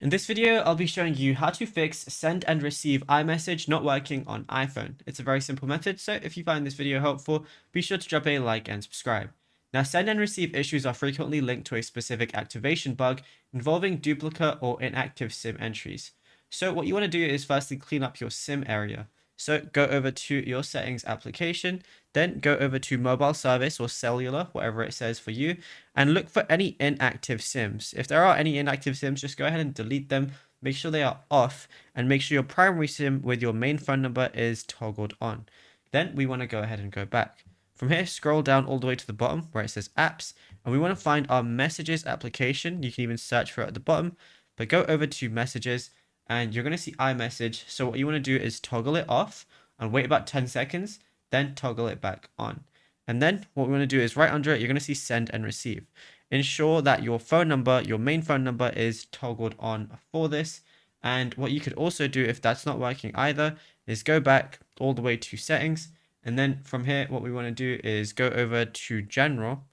In this video, I'll be showing you how to fix send and receive iMessage not working on iPhone. It's a very simple method, so if you find this video helpful, be sure to drop a like and subscribe. Now, send and receive issues are frequently linked to a specific activation bug involving duplicate or inactive SIM entries. So what you want to do is firstly clean up your SIM area. So go over to your settings application, then go over to mobile service or cellular, whatever it says for you, and look for any inactive SIMs. If there are any inactive SIMs, just go ahead and delete them. Make sure they are off and make sure your primary SIM with your main phone number is toggled on. Then we want to go ahead and go back. From here, scroll down all the way to the bottom where it says apps, and we want to find our messages application. You can even search for it at the bottom, but go over to messages and you're going to see iMessage. So what you want to do is toggle it off and wait about 10 seconds, then toggle it back on. And then what we want to do is right under it, you're going to see send and receive. Ensure that your phone number, your main phone number is toggled on for this. And what you could also do if that's not working either is go back all the way to settings. And then from here, what we want to do is go over to general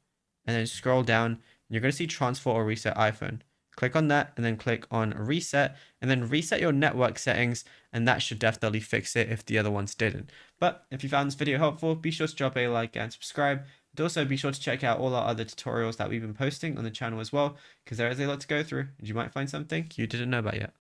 and then scroll down. You're going to see transfer or reset iPhone. Click on that and then click on reset and then reset your network settings, and that should definitely fix it if the other ones didn't. But if you found this video helpful, be sure to drop a like and subscribe. And also be sure to check out all our other tutorials that we've been posting on the channel as well, because there is a lot to go through and you might find something you didn't know about yet.